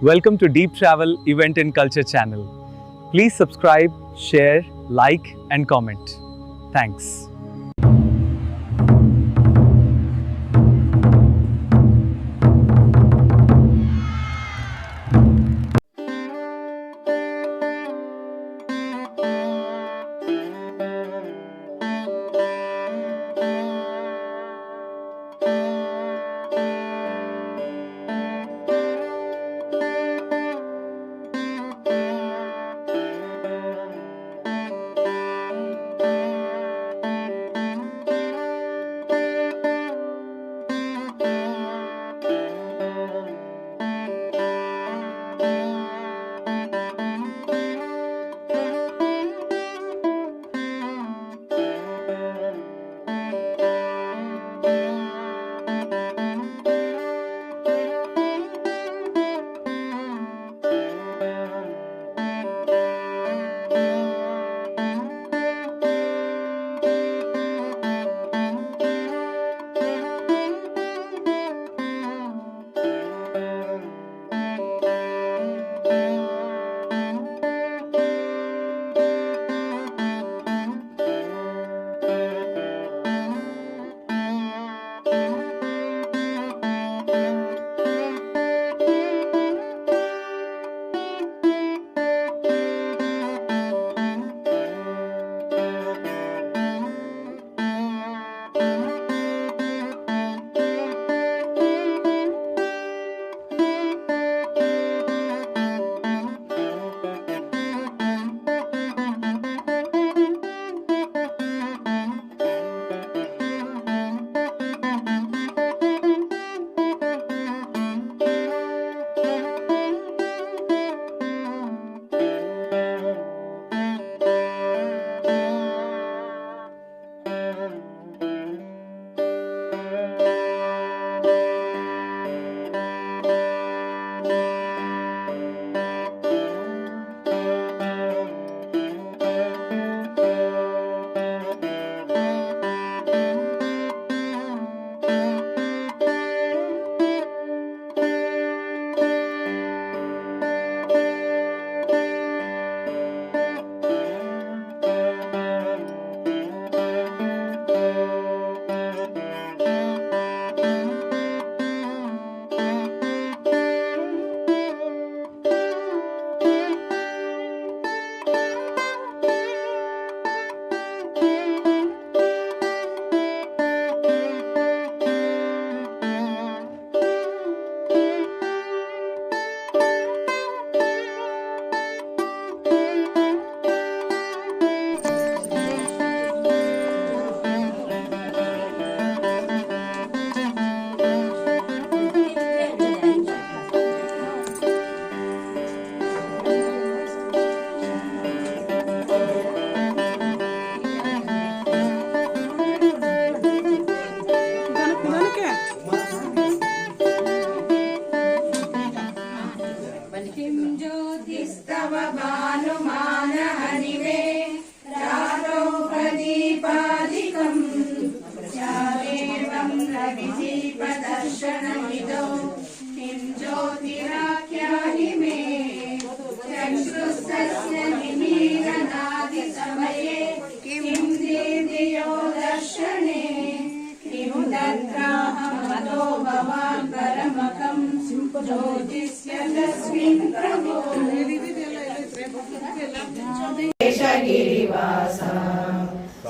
Welcome to Deep Travel Event and Culture channel. Please subscribe, share, like and comment. Thanks.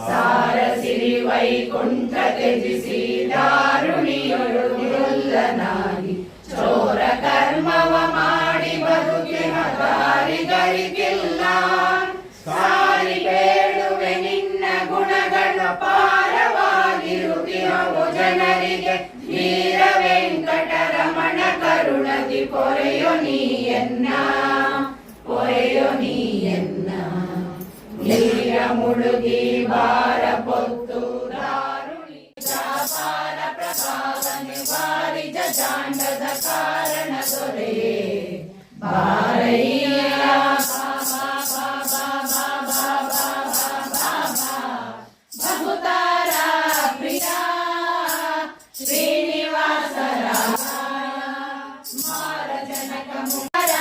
ಸಾರಸಿರಿ Vaikuntha ತ್ಯಜಿಸಿ ದಾರುಣಿಯೊಳುಲ್ಲನಾಗಿ ಚೋರ ಕರ್ಮವ ಮಾಡಿ ಬದುಕಿನ ದಾರಿಗಳಿಗಿಲ್ಲ. ಸಾರಿ ಬೇಡುವೆ ನಿನ್ನ ಗುಣಗಳ ಪಾರವಾಗಿರುತ್ತಿರುವ ಜನರಿಗೆ ವೀರ ವೆಂಕಟರಮಣ ಕರುಣದಿ ಪೊರೆಯೋ ನೀಯನ್ನ ಪೊರೆಯೋ ನೀಯನ್ನ. ನೀರ ಮುಳುಗಿ ಬಾರ ಪೊತ್ತು ದಾರುಣಿ ಪಾರ ಪ್ರಭಾವ ನಿವಾರಿ ಜಾಂಡದ ಕಾರಣ ದೊರೆಯೇ ಬಾರಯ್ಯ. ಬಹುತಾರ ಪ್ರಿಯ ಶ್ರೀನಿವಾಸ ರಾಯ ಮಾರ ಜನಕ ಮುರ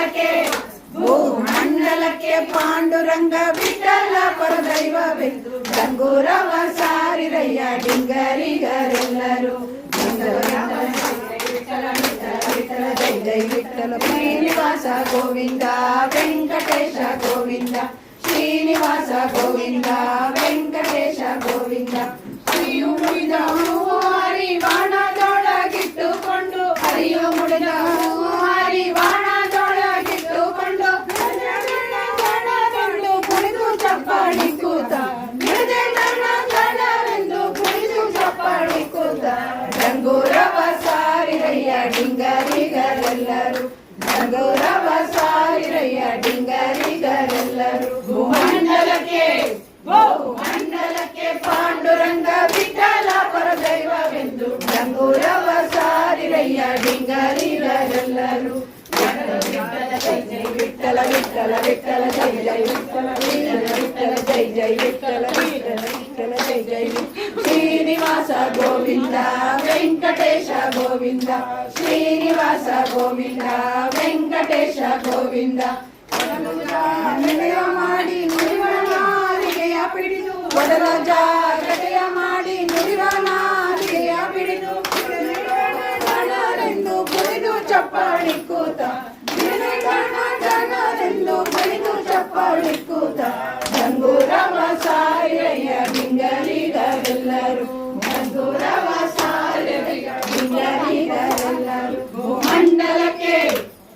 ಭೂಮಂಡಲಕ್ಕೆ ಭೂಮಂಡಲಕ್ಕೆ ಪಾಂಡುರಂಗ ವಿಠಲ ಪರದೈವವೆಂದು ಡಂಗೂರವ ಸಾರಿರಯ್ಯ ಡಿಂಗರಿಗರೆಲ್ಲರೂ ವಿಠಲ ಜೈ ಜೈ ವಿಠಲ ಶ್ರೀನಿವಾಸ ಗೋವಿಂದ ವೆಂಕಟೇಶ ಗೋವಿಂದ ಶ್ರೀನಿವಾಸ ಗೋವಿಂದ ವೆಂಕಟೇಶ ಗೋವಿಂದ ಹರಿಯು ಮುಡಿದ ಹರಿವಾಣದೊಳಗಿಟ್ಟುಕೊಂಡು ಹರಿಯು ಮುಡಿದ ಹರಿವಾಣದೊಳಗಿಟ್ಟುಕೊಂಡು ಗಣಗಣಗಣವೆಂದು ಕುಣಿದು ಚಪ್ಪಾಳಿ ಕೂತ ಗಣಗಣಗಣವೆಂದು ಕುಣಿದು ಚಪ್ಪಾಳಿ ಕೂತ ಡಂಗೂರವ ಸಾರಿರಯ್ಯ ಡಿಂಗರಿಗರೆಲ್ಲರೂ ಡಂಗೂರವ ಸಾರಿರಯ್ಯ ಡಿಂಗರಿಗರೆಲ್ಲರೂ ಭೂಮಂಡಲಕ್ಕೆ ಭೂಮಂಡಲಕ್ಕೆ ಪಾಂಡುರಂಗ ವಿಠಲ ಪರದೈವವೆಂದು ಡಂಗೂರವ ಸಾರಿರಯ್ಯ ಡಿಂಗರಿಗರೆಲ್ಲರೂ ವಿಠಲ ವಿಠಲ ವಿಠಲ ಜೈ ಜೈ ವಿಠಲ ವಿಠಲ ಜೈ ಜೈ ವಿಠಲ ವಿಠಲ ಜೈ ಜೈ ಶ್ರೀನಿವಾಸ ಗೋವಿಂದ ವೆಂಕಟೇಶ ಗೋವಿಂದ ಶ್ರೀನಿವಾಸ ಗೋವಿಂದ ವೆಂಕಟೇಶ ಗೋವಿಂದ ನಿಲಯ ಮಾಡಿ ನುಡಿವನಾರಿಗೆಯ ಪಿಡಿದು ಒಡಲ ಜಾಗಟೆಯ ಮಾಡಿ ನುಡಿವನಾರಿಗೆಯ ಪಿಡಿದು ಗಣರೆಂದು ಕುಣಿದು ಚಪ್ಪಾಳಿ ಕೂತ ಗಣರೆಂದು ಕುಣಿದು ಚಪ್ಪಾಳಿ ಕೂತ ಡಂಗೂರವ ಸಾರಿರಯ್ಯ ಡಿಂಗರಿಗರೆಲ್ಲರೂ ಡಂಗೂರವ ಸಾರಿರಯ್ಯ ಡಿಂಗರಿಗರೆಲ್ಲರೂ ಭೂಮಂಡಲಕ್ಕೆ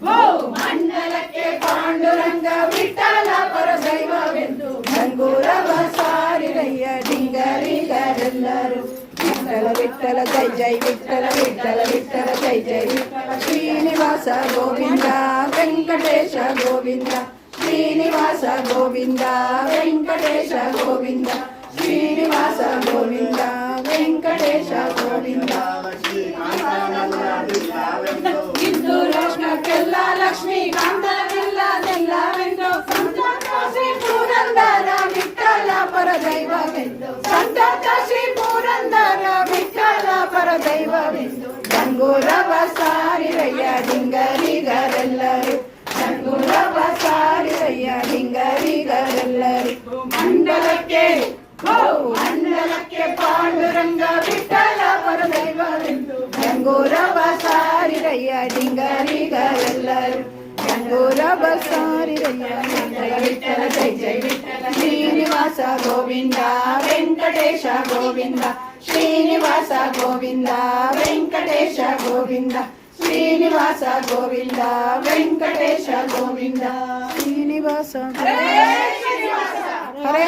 ಭೂಮಂಡಲಕ್ಕೆ ಪಾಂಡುರಂಗ ವಿಠಲ ಪರದೈವವೆಂದು ಡಂಗೂರವ ಸಾರಿರಯ್ಯ ಡಿಂಗರಿಗರೆಲ್ಲರೂ ವಿಠಲ ವಿಠಲ ಜೈ ಜೈ ವಿಠಲ ವಿಠಲ ವಿಠಲ ಜೈ ಜೈ ವಿಠಲ ಶ್ರೀನಿವಾಸ ಗೋವಿಂದ ವೆಂಕಟೇಶ ಗೋವಿಂದ ಶ್ರೀನಿವಾಸ ಗೋವಿಂದ ವೆಂಕಟೇಶ ಗೋವಿಂದ ಶ್ರೀನಿವಾಸ ಗೋವಿಂದ ವೆಂಕಟೇಶ ಗೋವಿಂದ ಇಂದು ಲಕ್ಷ್ಮಕ್ಕೆಲ್ಲ ಲಕ್ಷ್ಮೀ ಕಾಂತಕ್ಕೆಲ್ಲವೆಲ್ಲವೆಂದು ಸಂತತ ಶ್ರೀ ಪುರಂದರ ವಿಠಲ ಪರದೈವವೆಂದು ಸಂತತ ಶ್ರೀ ಪುರಂದರ ವಿಠಲ ಪರದೈವವೆಂದು ಡಂಗೂರವ ಸಾರಿರಯ್ಯ ಡಿಂಗರಿಗರೆಲ್ಲರೂ ಡಂಗೂರವ ಸಾರಿರಯ್ಯ ಡಿಂಗರಿಗರೆಲ್ಲರೂ ಮಂಡಲಕ್ಕೆ ಮಂಡಲಕ್ಕೆ ಪಾಂಡುರಂಗ ವಿಠಲ ಪರದೈವವೆಂದು ಡಂಗೂರವ ಸಾರಿರಯ್ಯ ಡಿಂಗರಿಗರೆಲ್ಲರೂ ಡಂಗೂರವ ಸಾರಿರಯ್ಯ ವಿಠಲ ಜೈ ಜೈ ವಿಠಲ ಶ್ರೀನಿವಾಸ ಗೋವಿಂದ ವೆಂಕಟೇಶ ಗೋವಿಂದ ಶ್ರೀನಿವಾಸ ಗೋವಿಂದ ವೆಂಕಟೇಶ ಗೋವಿಂದ ಶ್ರೀನಿವಾಸ ಗೋವಿಂದ ವೆಂಕಟೇಶ ಗೋವಿಂದ ಶ್ರೀನಿವಾಸ ಹರೇ